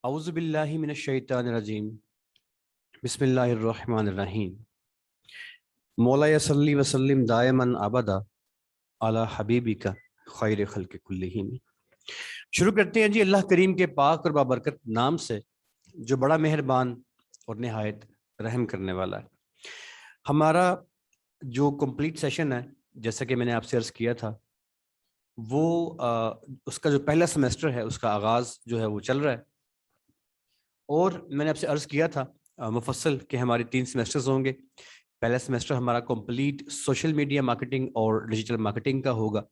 اعوذ باللہ من الشیطان الرجیم بسم اللہ الرحمن الرحیم مولا صلی وسلم دائما ابدا علی حبیبک خیر خلق کلہم۔ شروع کرتے ہیں جی اللہ کریم کے پاک اور بابرکت نام سے جو بڑا مہربان اور نہایت رحم کرنے والا ہے۔ ہمارا جو کمپلیٹ سیشن ہے جیسا کہ میں نے آپ سے عرض کیا تھا وہ اس کا جو پہلا سیمسٹر ہے اس کا آغاز جو ہے وہ چل رہا ہے، اور میں نے آپ سے عرض کیا تھا مفصل کہ ہمارے 3 سیمسٹرز ہوں گے۔ پہلا سیمسٹر ہمارا کمپلیٹ سوشل میڈیا مارکیٹنگ اور ڈیجیٹل مارکیٹنگ کا ہوگا،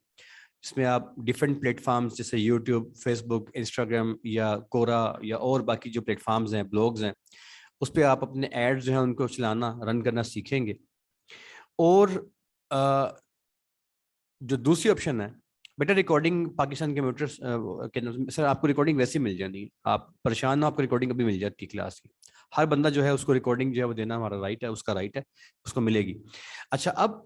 جس میں آپ ڈیفرنٹ پلیٹ فارمز جیسے یوٹیوب، فیس بک، انسٹاگرام یا کورا یا اور باقی جو پلیٹ فارمز ہیں، بلاگز ہیں، اس پہ آپ اپنے ایڈز جو ہیں ان کو چلانا، رن کرنا سیکھیں گے۔ اور جو دوسری آپشن ہے بیٹا ریکارڈنگ پاکستان کمپیوٹر کے سر آپ کو ریکارڈنگ ویسے مل جانی ہے، آپ پریشان نہ، آپ کو ریکارڈنگ ابھی مل جاتی ہے کلاس کی۔ ہر بندہ جو ہے اس کو ریکارڈنگ جو ہے وہ دینا ہمارا رائٹ ہے، اس کا رائٹ ہے، اس کو ملے گی۔ اچھا، اب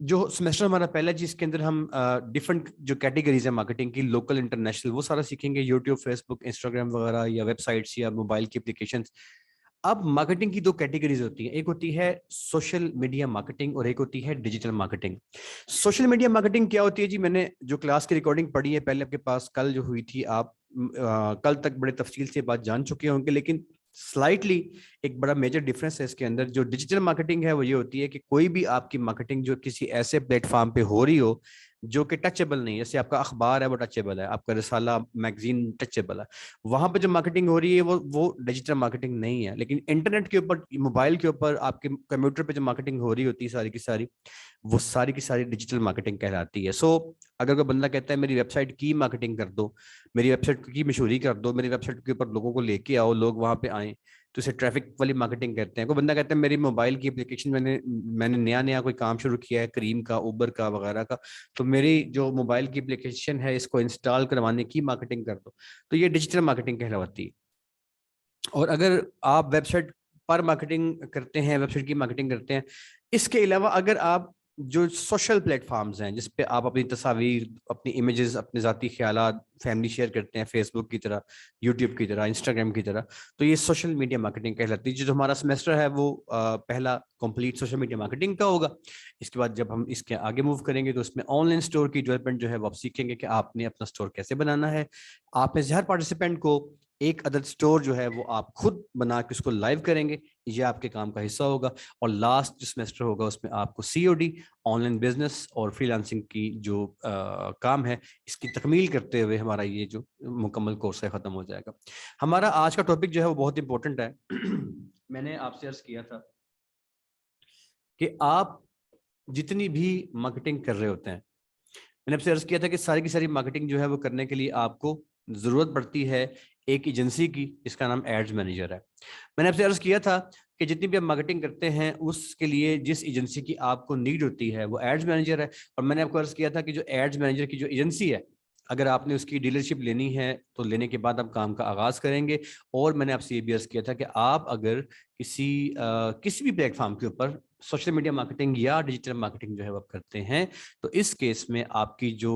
جو سیمسٹر ہمارا پہلا جس کے اندر ہم ڈفرنٹ جو کیٹیگریز ہیں مارکیٹنگ کی، لوکل انٹرنیشنل، وہ سارا سیکھیں گے، یوٹیوب، فیس بک، انسٹاگرام وغیرہ یا ویب سائٹس یا موبائل کی اپلیکیشنز۔ اب مارکیٹنگ کی 2 کیٹیگریز ہوتی ہیں، ایک ہوتی ہے سوشل میڈیا مارکیٹنگ اور ایک ہوتی ہے digital marketing. Social media marketing کیا ہوتی ہے جی؟ میں نے جو کلاس کی ریکارڈنگ پڑھی ہے پہلے آپ کے پاس کل جو ہوئی تھی، آپ کل تک بڑے تفصیل سے بات جان چکے ہوں گے، لیکن سلائٹلی ایک بڑا میجر ڈفرینس ہے اس کے اندر۔ جو ڈیجیٹل مارکیٹنگ ہے وہ یہ ہوتی ہے کہ کوئی بھی آپ کی مارکیٹنگ جو کسی ایسے پلیٹ فارم پہ ہو رہی ہو جو کہ ٹچیبل نہیں ہے، جیسے آپ کا اخبار ہے وہ ٹچیبل ہے، آپ کا رسالہ، میگزین ٹچیبل ہے، وہاں پہ جو مارکیٹنگ ہو رہی ہے وہ ڈیجیٹل مارکیٹنگ نہیں ہے۔ لیکن انٹرنیٹ کے اوپر، موبائل کے اوپر، آپ کے کمپیوٹر پہ جو مارکیٹنگ ہو رہی ہوتی ہے ساری کی ساری، وہ ساری کی ساری ڈیجیٹل مارکیٹنگ کہلاتی ہے۔ سو اگر کوئی بندہ کہتا ہے میری ویب سائٹ کی مارکیٹنگ کر دو، میری ویب سائٹ کی مشہوری کر دو، میری ویب سائٹ کے اوپر لوگوں کو لے کے آؤ، لوگ وہاں پہ آئیں، تو اسے ٹریفک والی مارکیٹنگ کہتے ہیں۔ کوئی بندہ کہتا ہے میری موبائل کی اپلیکیشن میں نے نیا کوئی کام شروع کیا ہے، کریم کا، اوبر کا وغیرہ کا، تو میری جو موبائل کی اپلیکیشن ہے اس کو انسٹال کروانے کی مارکیٹنگ کر دو، تو یہ ڈیجیٹل مارکیٹنگ کہلاتی ہے۔ اور اگر آپ ویب سائٹ پر مارکیٹنگ کرتے ہیں، ویب سائٹ کی مارکیٹنگ کرتے ہیں، اس کے علاوہ اگر آپ جو سوشل پلیٹ فارمز ہیں جس پہ آپ اپنی تصاویر، اپنی امیجز، اپنے ذاتی خیالات فیملی شیئر کرتے ہیں، فیس بک کی طرح، یوٹیوب کی طرح، انسٹاگرام کی طرح، تو یہ سوشل میڈیا مارکیٹنگ کہلاتی ہے۔ جو ہمارا سیمسٹر ہے وہ پہلا کمپلیٹ سوشل میڈیا مارکیٹنگ کا ہوگا۔ اس کے بعد جب ہم اس کے آگے موو کریں گے تو اس میں آن لائن اسٹور کی ڈیولپمنٹ جو ہے وہ آپ سیکھیں گے کہ آپ نے اپنا اسٹور کیسے بنانا ہے۔ آپ میں سے ہر پارٹیسپینٹ کو ایک عدد اسٹور جو ہے وہ آپ خود بنا کے اس کو لائیو کریں گے، یہ آپ کے کام کا حصہ ہوگا۔ اور لاسٹ جو سیمسٹر ہوگا اس میں آپ کو COD، آن لائن بزنس اور فری لانسنگ کی جو کام ہے، اس کی تکمیل کرتے ہوئے ہمارا یہ جو مکمل کورس ہے ختم ہو جائے گا۔ ہمارا آج کا ٹاپک جو ہے وہ بہت امپورٹنٹ ہے۔ میں نے آپ سے عرض کیا تھا کہ آپ جتنی بھی مارکیٹنگ کر رہے ہوتے ہیں، میں نے آپ سے عرض کیا تھا کہ ساری کی ساری مارکیٹنگ جو ہے وہ کرنے کے لیے آپ کو ضرورت پڑتی ہے ایک ایجنسی کی، جس کا نام ایڈز مینیجر ہے۔ میں نے آپ سے عرض کیا تھا کہ جتنی بھی آپ مارکیٹنگ کرتے ہیں اس کے لیے جس ایجنسی کی آپ کو نیڈ ہوتی ہے وہ ایڈز مینیجر ہے۔ اور میں نے آپ کو عرض کیا تھا کہ جو ایڈز مینیجر کی جو ایجنسی ہے، اگر آپ نے اس کی ڈیلرشپ لینی ہے تو لینے کے بعد آپ کام کا آغاز کریں گے۔ اور میں نے آپ سے یہ بھی عرض کیا تھا کہ آپ اگر کسی بھی پلیٹ فارم کے اوپر سوشل میڈیا مارکیٹنگ یا ڈیجیٹل مارکیٹنگ جو ہے وہ کرتے ہیں، تو اس کیس میں آپ کی جو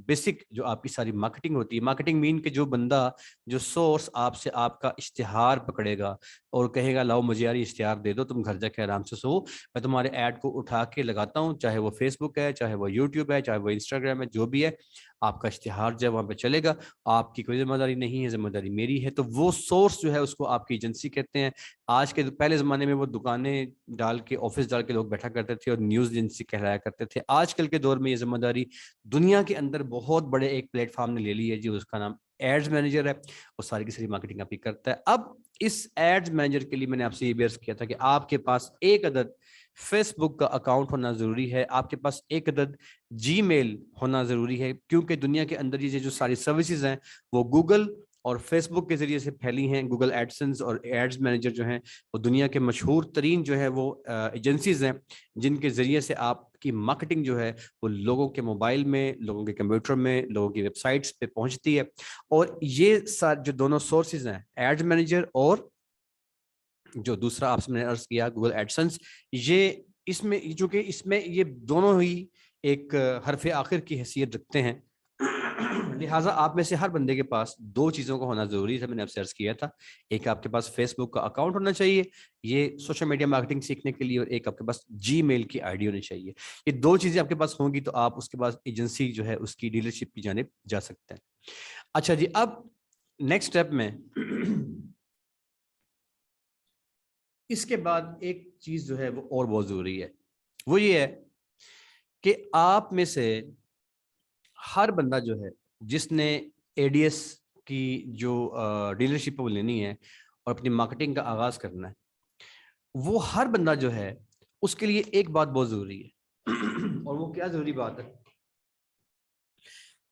بیسک جو آپ کی ساری مارکیٹنگ ہوتی ہے، مارکیٹنگ مین کہ جو بندہ، جو سورس آپ سے آپ کا اشتہار پکڑے گا اور کہے گا لاؤ مجھے یار اشتہار دے دو، تم گھر جا کے آرام سے سو، میں تمہارے ایڈ کو اٹھا کے لگاتا ہوں، چاہے وہ فیس بک ہے، چاہے وہ یوٹیوب ہے، چاہے وہ انسٹاگرام ہے، جو بھی ہے، آپ کا اشتہار جو ہے وہاں پہ چلے گا، آپ کی کوئی ذمہ داری نہیں ہے، ذمہ داری میری ہے۔ تو وہ سورس جو ہے اس کو آپ کی ایجنسی کہتے ہیں۔ آج کے پہلے زمانے میں وہ دکانیں ڈال کے، آفس ڈال کے لوگ بیٹھا کرتے تھے اور نیوز ایجنسی کہلایا کرتے تھے۔ آج کل کے دور میں یہ ذمہ داری دنیا کے اندر بہت بڑے ایک پلیٹ فارم نے لے لی ہے جی، اس کا نام ایڈز مینیجر ہے، وہ ساری کی ساری مارکیٹنگ آپ کی کرتا ہے۔ اب اس ایڈز مینیجر کے لیے میں نے آپ سے یہ بھی عرض کیا تھا کہ آپ کے پاس ایک عدد فیس بک کا اکاؤنٹ ہونا ضروری ہے، آپ کے پاس ایک عدد جی میل ہونا ضروری ہے، کیونکہ دنیا کے اندر یہ جو ساری سروسز ہیں وہ گوگل اور فیس بک کے ذریعے سے پھیلی ہیں۔ گوگل ایڈسنس اور ایڈز مینیجر جو ہیں وہ دنیا کے مشہور ترین جو ہے وہ ایجنسیز ہیں، جن کے ذریعے سے آپ کی مارکیٹنگ جو ہے وہ لوگوں کے موبائل میں، لوگوں کے کمپیوٹر میں، لوگوں کی ویب سائٹس پہ پہنچتی ہے۔ اور یہ جو دونوں سورسز ہیں، ایڈز مینیجر اور جو دوسرا آپ سے میں نے عرض کیا گوگل ایڈسنس، یہ اس میں چونکہ اس میں یہ دونوں ہی ایک حرف آخر کی حیثیت رکھتے ہیں، لہٰذا آپ میں سے ہر بندے کے پاس دو چیزوں کا ہونا ضروری تھا، میں نے اب سرچ کیا تھا. ایک آپ کے پاس فیس بک کا اکاؤنٹ ہونا چاہیے یہ سوشل میڈیا مارکیٹنگ سیکھنے کے لیے، اور ایک آپ کے پاس جی میل کی آئی ڈی ہونی چاہیے. یہ دو چیزیں آپ کے پاس ہوں گی تو آپ اس کے بعد ایجنسی جو ہے اس کی ڈیلرشپ کی جانب جا سکتے ہیں. اچھا جی، اب نیکسٹ اسٹیپ میں اس کے بعد ایک چیز جو ہے وہ اور بہت ضروری ہے، وہ یہ ہے کہ آپ میں سے ہر بندہ جو ہے جس نے اے ڈی ایس کی جو ڈیلرشپ وہ لینی ہے اور اپنی مارکیٹنگ کا آغاز کرنا ہے، وہ ہر بندہ جو ہے اس کے لیے ایک بات بہت ضروری ہے. اور وہ کیا ضروری بات ہے؟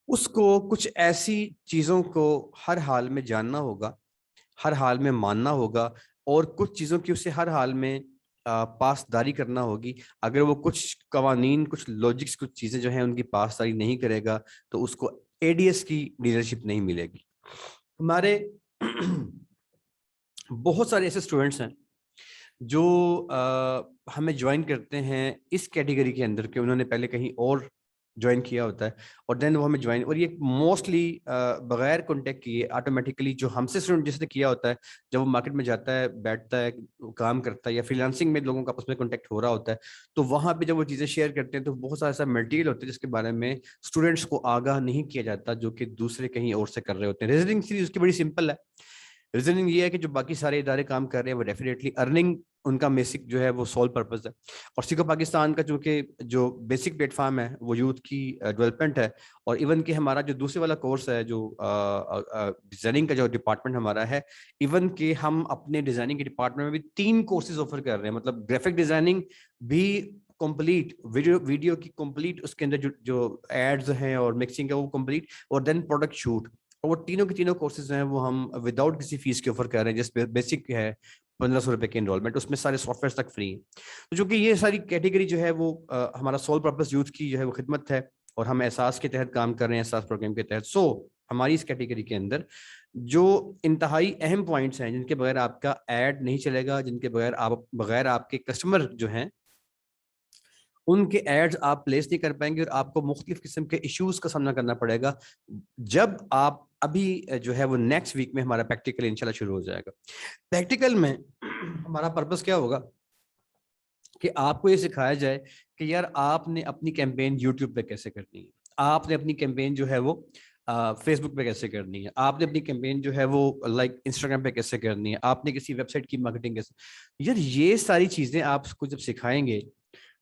اس کو کچھ ایسی چیزوں کو ہر حال میں جاننا ہوگا، ہر حال میں ماننا ہوگا، اور کچھ چیزوں کی اسے ہر حال میں پاسداری کرنا ہوگی. اگر وہ کچھ قوانین، کچھ لاجکس، کچھ چیزیں جو ہیں ان کی پاسداری نہیں کرے گا تو اس کو اے ڈی ایس کی ڈیلرشپ نہیں ملے گی. ہمارے بہت سارے ایسے اسٹوڈنٹس ہیں جو ہمیں جوائن کرتے ہیں اس کیٹیگری کے اندر کہ انہوں نے پہلے کہیں اور جوائن کیا ہوتا ہے اور دین وہ ہمیں جوائن، اور یہ موسٹلی بغیر کانٹیکٹ کیے آٹومیٹیکلی جو ہم سے اسٹوڈنٹ جس نے کیا ہوتا ہے، جب وہ مارکیٹ میں جاتا ہے، بیٹھتا ہے، کام کرتا ہے، یا فری لانسنگ میں لوگوں کا آپس میں کانٹیکٹ ہو رہا ہوتا ہے، تو وہاں پہ جب وہ چیزیں شیئر کرتے ہیں تو بہت سارا ایسا مٹیریل ہوتا ہے جس کے بارے میں اسٹوڈنٹس کو آگاہ نہیں کیا جاتا جو کہ دوسرے کہیں اور سے کر رہے ہوتے ہیں. ریزننگ سیریز اس کی بڑی سمپل ہے. ریزننگ یہ ہے کہ جو باقی سارے ادارے کام کر رہے ہیں وہ ڈیفینیٹلی ارننگ ان کا بیسک جو ہے وہ سول پرپز ہے، اور سیکھو پاکستان کا چونکہ جو بیسک پلیٹ فارم ہے وہ یوتھ کی ڈیولپمنٹ ہے. اور ایون کہ ہمارا جو دوسرے والا کورس ہے جو ڈیزائننگ کا جو ڈپارٹمنٹ ہمارا ہے، ایون کہ ہم اپنے ڈیزائننگ کے ڈپارٹمنٹ میں بھی 3 کورسز آفر کر رہے ہیں. مطلب گرافک ڈیزائننگ بھی کمپلیٹ، ویڈیو کی کمپلیٹ، اس کے اندر جو ایڈز ہیں اور مکسنگ ہے وہ کمپلیٹ، اور دین پروڈکٹ شوٹ. اور وہ تینوں کے تینوں کورسز ہیں وہ ہم وداؤٹ کسی فیس کے آفر کر رہے ہیں. جس بیسک ہے 1500 روپے کی انرولمنٹ، اس میں سارے سافٹ ویئر تک فری ہیں. تو چونکہ یہ ساری کیٹیگری جو ہے وہ ہمارا سول پرپز یوتھ کی جو ہے وہ خدمت ہے، اور ہم احساس کے تحت کام کر رہے ہیں، احساس پروگرام کے تحت. سو ہماری اس کیٹیگری کے اندر جو انتہائی اہم پوائنٹس ہیں جن کے بغیر آپ کا ایڈ نہیں چلے گا، جن کے بغیر آپ کے کسٹمر جو ہیں ان کے ایڈز آپ پلیس نہیں کر پائیں گے، اور آپ کو مختلف قسم کے ایشوز کا سامنا کرنا پڑے گا جب آپ ابھی جو ہے وہ نیکسٹ ویک میں ہمارا پریکٹیکل انشاءاللہ شروع ہو جائے گا. پریکٹیکل میں ہمارا پرپس کیا ہوگا کہ آپ کو یہ سکھایا جائے کہ یار آپ نے اپنی کیمپین یوٹیوب پہ کیسے کرنی ہے، آپ نے اپنی کیمپین جو ہے وہ فیس بک پہ کیسے کرنی ہے، آپ نے اپنی کیمپین جو ہے وہ لائک انسٹاگرام پہ کیسے کرنی ہے، آپ نے کسی ویب سائٹ کی مارکیٹنگ کیسے. یار یہ ساری چیزیں آپ کو جب سکھائیں گے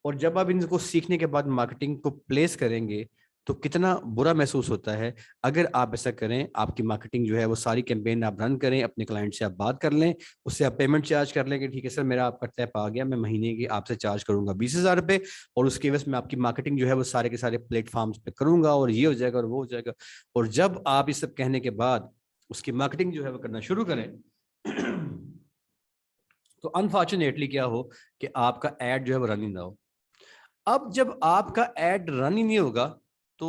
اور جب آپ ان کو سیکھنے کے بعد مارکیٹنگ کو پلیس کریں گے تو کتنا برا محسوس ہوتا ہے اگر آپ ایسا کریں. آپ کی مارکیٹنگ جو ہے وہ ساری کیمپین آپ رن کریں، اپنے کلائنٹ سے آپ بات کر لیں، اس سے آپ پیمنٹ چارج کر لیں کہ ٹھیک ہے سر میرا آپ کا ٹیپ آ گیا، میں مہینے کی آپ سے چارج کروں گا 20,000 روپے، اور اس کی وجہ سے میں آپ کی مارکیٹنگ جو ہے وہ سارے کے سارے پلیٹ فارمس پہ کروں گا، اور یہ ہو جائے گا اور وہ ہو جائے گا. اور جب آپ اس سب کہنے کے بعد اس کی مارکیٹنگ جو ہے وہ کرنا شروع کریں تو انفارچونیٹلی کیا ہو کہ آپ کا ایڈ جو ہے وہ رن ہی نہ ہو. اب جب آپ کا ایڈ رن ہی نہیں ہوگا تو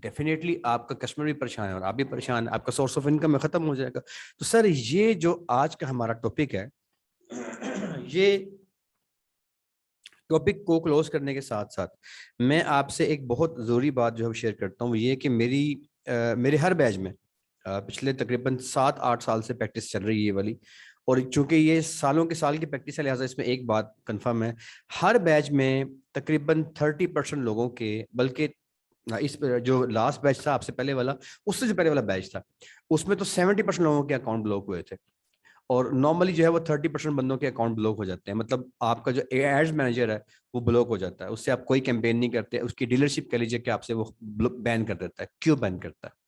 ڈیفینیٹلی آپ کا کسٹمر بھی پریشان ہے اور آپ بھی پریشان ہے، آپ کا سورس آف انکم ختم ہو جائے گا. تو سر یہ جو آج کا ہمارا ٹاپک ہے، یہ ٹاپک کو کلوز کرنے کے ساتھ ساتھ میں آپ سے ایک بہت ضروری بات جو ہے شیئر کرتا ہوں. یہ کہ میرے ہر بیچ میں پچھلے تقریباً 7-8 سال سے پریکٹس چل رہی ہے یہ والی، اور چونکہ یہ سالوں کے سال کی پریکٹس ہے لہٰذا اس میں ایک بات کنفرم ہے، ہر بیچ میں تقریباً 30% لوگوں کے، بلکہ اس جو لاسٹ بیچ تھا آپ سے پہلے والا، اس سے جو پہلے والا بیچ تھا، اس میں تو 70% لوگوں کے اکاؤنٹ بلاک ہوئے تھے. اور نارملی جو ہے وہ 30% بندوں کے اکاؤنٹ بلاک ہو جاتے ہیں. مطلب آپ کا جو ایڈز مینیجر ہے وہ بلاک ہو جاتا ہے، اس سے آپ کوئی کیمپین نہیں کرتے، اس کی ڈیلرشپ کہہ لیجیے کہ آپ سے وہ بین کر دیتا ہے. کیوں بین کرتا ہے؟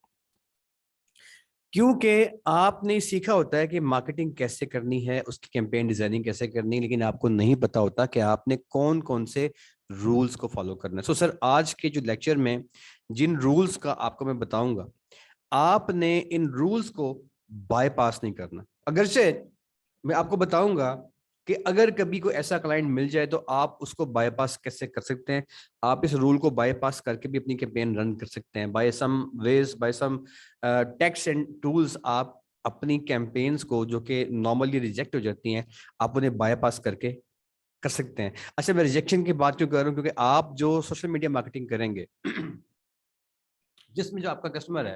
کیونکہ آپ نے سیکھا ہوتا ہے کہ مارکیٹنگ کیسے کرنی ہے، اس کی کیمپین ڈیزائننگ کیسے کرنی ہے، لیکن آپ کو نہیں پتا ہوتا کہ آپ نے کون کون سے رولز کو فالو کرنا ہے. سو سر آج کے جو لیکچر میں جن رولز کا آپ کو میں بتاؤں گا، آپ نے ان رولز کو بائی پاس نہیں کرنا. اگرچہ میں آپ کو بتاؤں گا کہ اگر کبھی کوئی ایسا کلائنٹ مل جائے تو آپ اس کو بائی پاس کیسے کر سکتے ہیں. آپ اس رول کو بائی پاس کر کے بھی اپنی کیمپین رن کر سکتے ہیں. By some ways, by some techs and tools آپ اپنی کیمپینز کو جو کہ نارملی ریجیکٹ ہو جاتی ہیں آپ انہیں بائی پاس کر سکتے ہیں. اچھا میں ریجیکشن کی بات کیوں کر رہا ہوں؟ کیونکہ آپ جو سوشل میڈیا مارکیٹنگ کریں گے جس میں جو آپ کا کسٹمر ہے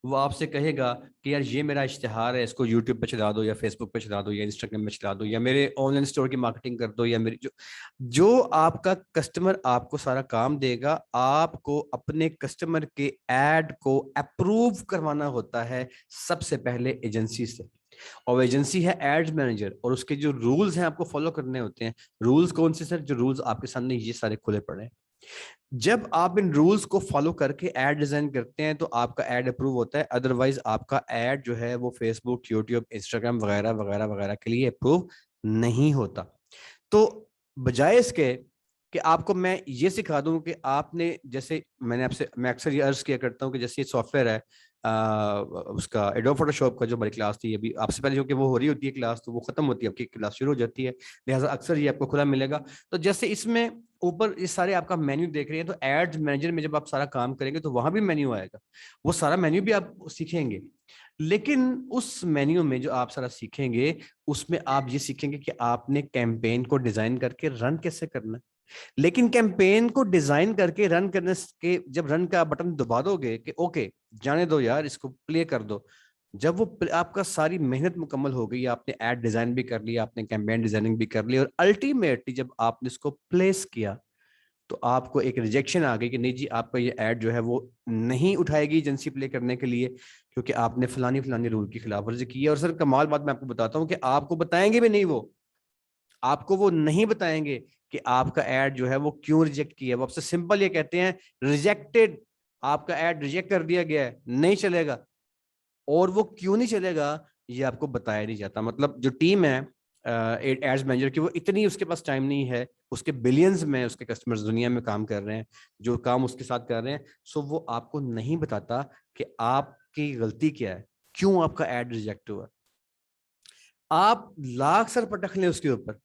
وہ آپ سے کہے گا کہ یار یہ میرا اشتہار ہے، اس کو یوٹیوب پہ چلا دو یا فیس بک پہ چلا دو یا انسٹاگرام پہ چلا دو یا میرے آن لائن اسٹور کی مارکیٹنگ کر دو، یا میری جو آپ کا کسٹمر آپ کو سارا کام دے گا. آپ کو اپنے کسٹمر کے ایڈ کو اپروو کروانا ہوتا ہے سب سے پہلے ایجنسی سے، اور ایجنسی ہے ایڈ مینیجر، اور اس کے جو رولز ہیں آپ کو فالو کرنے ہوتے ہیں. رولز کون سے سر؟ جو رولز آپ کے سامنے یہ سارے کھلے پڑے ہیں. جب آپ ان رولز کو فالو کر کے ایڈ ڈیزائن کرتے ہیں تو آپ کا ایڈ اپروو ہوتا ہے، ادروائز آپ کا ایڈ جو ہے وہ فیس بک، یوٹیوب، انسٹاگرام وغیرہ وغیرہ وغیرہ کے لیے اپروو نہیں ہوتا. تو بجائے اس کے کہ آپ کو میں یہ سکھا دوں کہ آپ نے، جیسے میں اکثر یہ عرض کیا کرتا ہوں کہ جیسے یہ سافٹ ویئر ہے اس کا ایڈوب فوٹو شاپ کا، جو ہماری کلاس تھی ابھی آپ سے پہلے، جو کہ وہ ہو رہی ہوتی ہے کلاس تو وہ ختم ہوتی ہے، آپ کی کلاس شروع ہو جاتی ہے، لہٰذا اکثر یہ آپ کو کھلا ملے گا. تو جیسے اس میں اوپر یہ سارے آپ کا مینیو دیکھ رہے ہیں، تو ایڈ مینیجر میں جب آپ سارا کام کریں گے تو وہاں بھی مینیو آئے گا، وہ سارا مینیو بھی آپ سیکھیں گے. لیکن اس مینیو میں جو آپ سارا سیکھیں گے اس میں آپ یہ سیکھیں گے کہ آپ نے کیمپین کو ڈیزائن کر کے رن کیسے کرنا ہے. لیکن کیمپین کو ڈیزائن کر کے رن کرنے کے جب رن کا بٹن دبا دو گے کہ اوکے جانے دو یار اس کو پلے کر دو، جب وہ آپ کا ساری محنت مکمل ہو گئی، آپ نے ایڈ ڈیزائن بھی کر لیا، آپ نے کیمپین ڈیزائننگ بھی کر لی، اور الٹیمیٹلی جب آپ نے اس کو پلیس کیا تو آپ کو ایک ریجیکشن آ گئی کہ نہیں جی آپ کا یہ ایڈ جو ہے وہ نہیں اٹھائے گی ایجنسی پلے کرنے کے لیے، کیونکہ آپ نے فلانی رول کی خلاف ورزی کی ہے. اور سر کمال بات میں آپ کو بتاتا ہوں کہ آپ کو بتائیں گے بھی نہیں، وہ آپ کو وہ نہیں بتائیں گے کہ آپ کا ایڈ جو ہے وہ کیوں ریجیکٹ کیا ہے. وہ آپ سے سمپل یہ کہتے ہیں ریجیکٹڈ، آپ کا ایڈ ریجیکٹ کر دیا گیا ہے، نہیں چلے گا. اور وہ کیوں نہیں چلے گا یہ آپ کو بتایا نہیں جاتا. مطلب جو ٹیم ہے ایڈز مینیجر کی، وہ اتنی اس کے پاس ٹائم نہیں ہے، اس کے بلینز میں اس کے کسٹمرز دنیا میں کام کر رہے ہیں جو کام اس کے ساتھ کر رہے ہیں، سو وہ آپ کو نہیں بتاتا کہ آپ کی غلطی کیا ہے، کیوں آپ کا ایڈ ریجیکٹ ہوا. آپ لاکھ سر پٹخ لیں اس کے اوپر،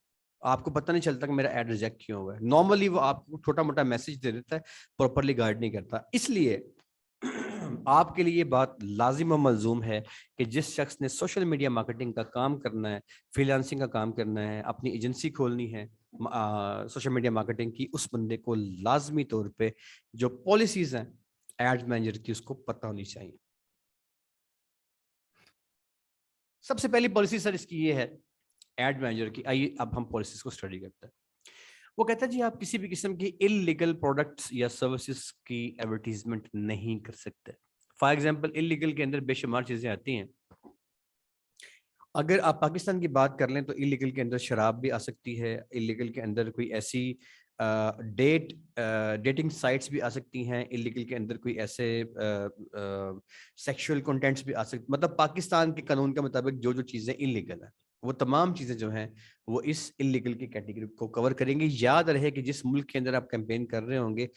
آپ کو پتہ نہیں چلتا کہ میرا ایڈ ریجیکٹ کیوں ہوا ہے. نارملی وہ آپ کو چھوٹا موٹا میسج دے دیتا ہے، پراپرلی گائیڈ نہیں کرتا. اس لیے آپ کے لیے یہ بات لازم و ملزوم ہے کہ جس شخص نے سوشل میڈیا مارکیٹنگ کا کام کرنا ہے، فری لانسنگ کا کام کرنا ہے، اپنی ایجنسی کھولنی ہے سوشل میڈیا مارکیٹنگ کی، اس بندے کو لازمی طور پہ جو پالیسیز ہیں ایڈ مینیجر کی اس کو پتہ ہونی چاہیے. سب سے پہلی پالیسی سر اس کی یہ ہے ایڈ مینیجر کی. آئیے اب ہم پالیسیز کو اسٹڈی کرتے ہیں. وہ کہتا ہے جی آپ کسی بھی قسم کی انلیگل پروڈکٹس یا سروسز کی ایڈورٹیزمنٹ نہیں کر سکتے. فار ایگزامپل انلیگل کے اندر بے شمار چیزیں آتی ہیں. اگر آپ پاکستان کی بات کر لیں تو انلیگل کے اندر شراب بھی آ سکتی ہے، انلیگل کے اندر کوئی ایسی ڈیٹنگ سائٹس بھی آ سکتی ہیں، انلیگل کے اندر کوئی ایسے سیکشول کنٹینٹس بھی آ سکتے. مطلب پاکستان کے قانون کے مطابق جو جو چیزیں انلیگل ہیں وہ تمام چیزیں جو ہیں وہ اس انلیگل کی کیٹیگری کو کور کریں گے. یاد رہے کہ جس ملک کے اندر آپ کیمپین کر رہے ہوں گے،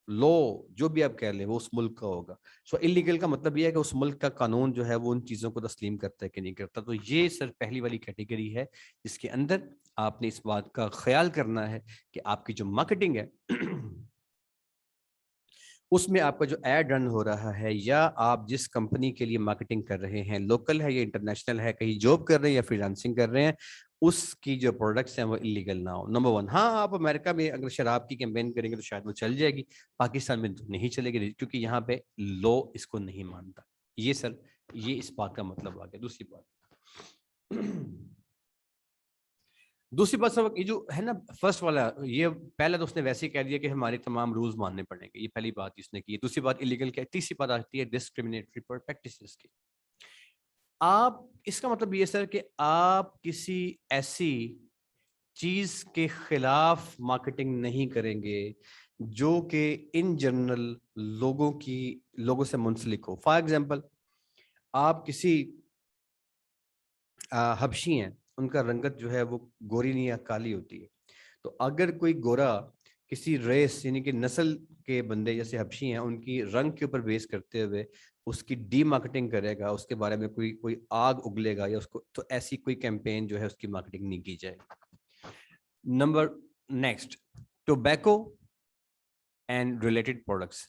لو جو بھی آپ کہہ لیں وہ اس ملک کا ہوگا. سو انلیگل کا مطلب یہ ہے کہ اس ملک کا قانون جو ہے وہ ان چیزوں کو تسلیم کرتا ہے کہ نہیں کرتا. تو یہ سر پہلی والی کیٹیگری ہے جس کے اندر آپ نے اس بات کا خیال کرنا ہے کہ آپ کی جو مارکیٹنگ ہے اس میں آپ کا جو ایڈ رن ہو رہا ہے، یا آپ جس کمپنی کے لیے مارکیٹنگ کر رہے ہیں، لوکل ہے یا انٹرنیشنل ہے، کہیں جاب کر رہے ہیں یا فری لانسنگ کر رہے ہیں، اس کی جو پروڈکٹس ہیں وہ انلیگل نہ ہو. نمبر 1. ہاں آپ امریکہ میں اگر شراب کی کیمپین کریں گے تو شاید وہ چل جائے گی، پاکستان میں تو نہیں چلے گی کیونکہ یہاں پہ لو اس کو نہیں مانتا. یہ سر یہ اس بات کا مطلب آ گیا. دوسری بات سر یہ جو ہے نا فرسٹ والا، یہ پہلا تو اس نے ویسے ہی کہہ دیا کہ ہمارے تمام رولز ماننے پڑیں گے، یہ پہلی بات اس نے کی. دوسری بات انلیگل کی. تیسری بات آتی ہے ڈسکریمنیٹری پریکٹسز کی. آپ اس کا مطلب یہ سر کہ آپ کسی ایسی چیز کے خلاف مارکیٹنگ نہیں کریں گے جو کہ ان جنرل لوگوں سے منسلک ہو. فار ایگزامپل آپ کسی حبشی ہیں، ان کا رنگت جو ہے وہ گوری نہیں یا کالی ہوتی ہے، تو اگر کوئی گورا کسی ریس یعنی کہ نسل کے بندے جیسے حبشی ہیں ان کی رنگ کے اوپر بیس کرتے ہوئے اس کی ڈی مارکیٹنگ کرے گا، اس کے بارے میں کوئی آگ اگلے گا یا اس کو، تو ایسی کوئی کیمپین جو ہے اس کی مارکیٹنگ نہیں کی جائے. Number next, tobacco and related products.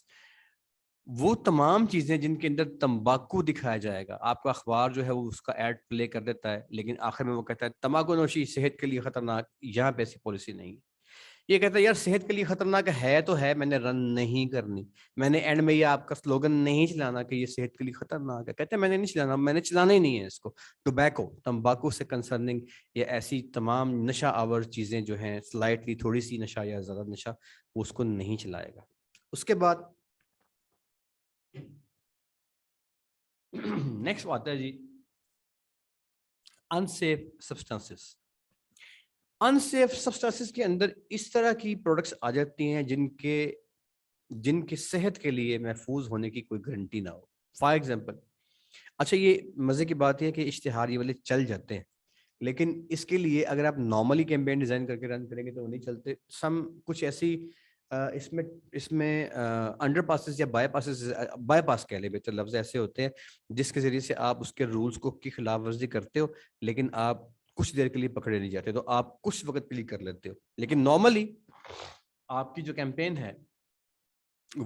وہ تمام چیزیں جن کے اندر تمباکو دکھایا جائے گا، آپ کا اخبار جو ہے وہ اس کا ایڈ پلے کر دیتا ہے لیکن آخر میں وہ کہتا ہے تمباکو نوشی صحت کے لیے خطرناک. یہاں پہ ایسی پالیسی نہیں ہے. یہ کہتا ہے یار صحت کے لیے خطرناک ہے تو ہے، میں نے رن نہیں کرنی، میں نے اینڈ میں یہ آپ کا سلوگن نہیں چلانا کہ یہ صحت کے لیے خطرناک ہے، کہتے ہیں میں نے نہیں چلانا، میں نے چلانا ہی نہیں ہے اس کو. ٹوبیکو، تمباکو سے کنسرننگ یہ ایسی تمام نشہ آور چیزیں جو ہیں سلائٹلی تھوڑی سی نشہ یا زیادہ نشہ، وہ اس کو نہیں چلائے گا. اس کے بعد نیکسٹ آتا ہے جی انسیف سبسٹانسز. انسیف سبسٹانسز کے اندر اس طرح کی پروڈکٹس آ جاتی ہیں جن کے صحت کے لیے محفوظ ہونے کی کوئی گارنٹی نہ ہو. فار ایگزامپل، اچھا یہ مزے کی بات ہے کہ اشتہار یہ والے چل جاتے ہیں، لیکن اس کے لیے اگر آپ نارملی کیمپین ڈیزائن کر کے رن کریں گے تو وہ نہیں چلتے. کچھ ایسی اس میں انڈر پاسز یا بائی پاس کہہ لیں بہتر لفظ ایسے ہوتے ہیں جس کے ذریعے سے آپ اس کے رولز کی خلاف ورزی کرتے ہو، لیکن آپ کچھ دیر کے لیے پکڑے نہیں جاتے، تو آپ کچھ وقت کے لیے کر لیتے ہو. لیکن نارملی آپ کی جو کیمپین ہے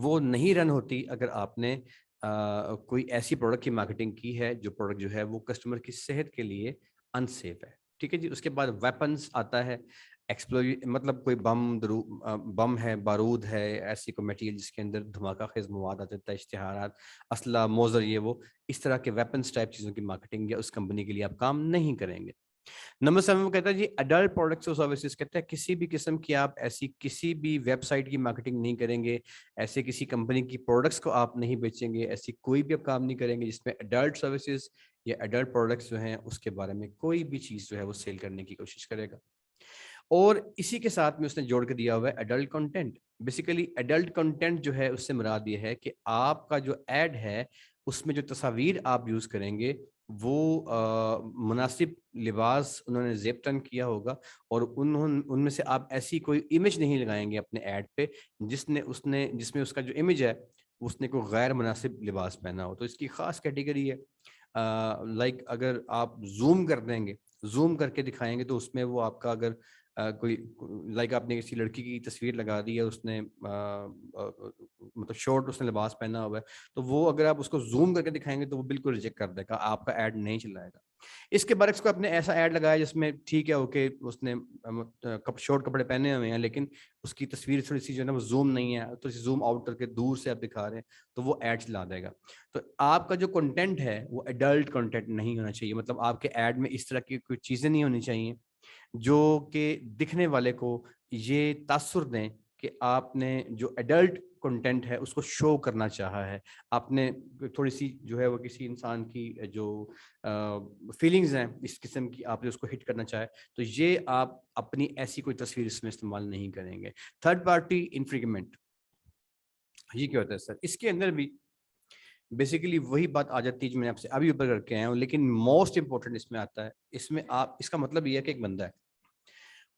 وہ نہیں رن ہوتی اگر آپ نے کوئی ایسی پروڈکٹ کی مارکیٹنگ کی ہے جو پروڈکٹ جو ہے وہ کسٹمر کی صحت کے لیے انسیف ہے. ٹھیک ہے جی. اس کے بعد ویپنز آتا ہے. مطلب کوئی بم ہے، بارود ہے، ایسی کوئی میٹیریل جس کے اندر دھماکہ خیز مواد آ جاتا ہے، اشتہارات، اسلحہ، موزر، یہ وہ اس طرح کے ویپنز ٹائپ چیزوں کی مارکیٹنگ یا اس کمپنی کے لیے آپ کام نہیں کریں گے. نمبر 7 وہ کہتا ہے جی ایڈلٹ پروڈکٹس اور سروسز. کہتا ہے کسی بھی قسم کی آپ ایسی کسی بھی ویب سائٹ کی مارکیٹنگ نہیں کریں گے، ایسے کسی کمپنی کی پروڈکٹس کو آپ نہیں بیچیں گے، ایسی کوئی بھی آپ کام نہیں کریں گے جس میں ایڈلٹ سروسز یا ایڈلٹ پروڈکٹس جو ہیں اس کے بارے میں کوئی بھی چیز جو ہے وہ سیل کرنے کی کوشش کرے گا. اور اسی کے ساتھ میں اس نے جوڑ کے دیا ہوا ہے adult content. Basically adult content جو ہے اس سے مراد یہ ہے کہ آپ کا جو ایڈ ہے اس میں جو تصاویر آپ یوز کریں گے وہ مناسب لباس انہوں نے زیبتن کیا ہوگا، اور ان میں سے آپ ایسی کوئی امیج نہیں لگائیں گے اپنے ایڈ پہ جس میں اس کا جو امیج ہے اس نے کوئی غیر مناسب لباس پہنا ہو. تو اس کی خاص کیٹیگری ہے. لائک اگر آپ زوم کر دیں گے، زوم کر کے دکھائیں گے تو اس میں وہ آپ کا اگر کوئی لائک آپ نے کسی لڑکی کی تصویر لگا دی ہے، اس نے مطلب شارٹ اس نے لباس پہنا ہوا ہے، تو وہ اگر آپ اس کو زوم کر کے دکھائیں گے تو وہ بالکل ریجیکٹ کر دے گا، آپ کا ایڈ نہیں چلائے گا. اس کے برعکس کو آپ نے ایسا ایڈ لگایا جس میں ٹھیک ہے اوکے اس نے شارٹ کپڑے پہنے ہوئے ہیں لیکن اس کی تصویر تھوڑی سی جو ہے نا وہ زوم نہیں ہے، تو زوم آؤٹ کر کے دور سے آپ دکھا رہے ہیں تو وہ ایڈ چلا دے گا. تو آپ کا جو کنٹینٹ ہے وہ ایڈلٹ کنٹینٹ نہیں ہونا چاہیے. مطلب آپ کے ایڈ میں اس طرح کی کوئی چیزیں نہیں ہونی چاہیے جو کہ دکھنے والے کو یہ تاثر دیں کہ آپ نے جو ایڈلٹ کنٹینٹ ہے اس کو شو کرنا چاہا ہے. آپ نے تھوڑی سی جو ہے وہ کسی انسان کی جو فیلنگز ہیں اس قسم کی آپ نے اس کو ہٹ کرنا چاہے تو یہ آپ اپنی ایسی کوئی تصویر اس میں استعمال نہیں کریں گے. تھرڈ پارٹی انفرینگمنٹ یہ کیا ہوتا ہے سر؟ اس کے اندر بھی بیسیکلی وہی بات آ جاتی ہے جو میں نے آپ سے ابھی اوپر کر کے آیا ہوں، لیکن موسٹ امپورٹنٹ اس میں آتا ہے. اس میں آپ اس کا مطلب یہ ہے کہ ایک بندہ ہے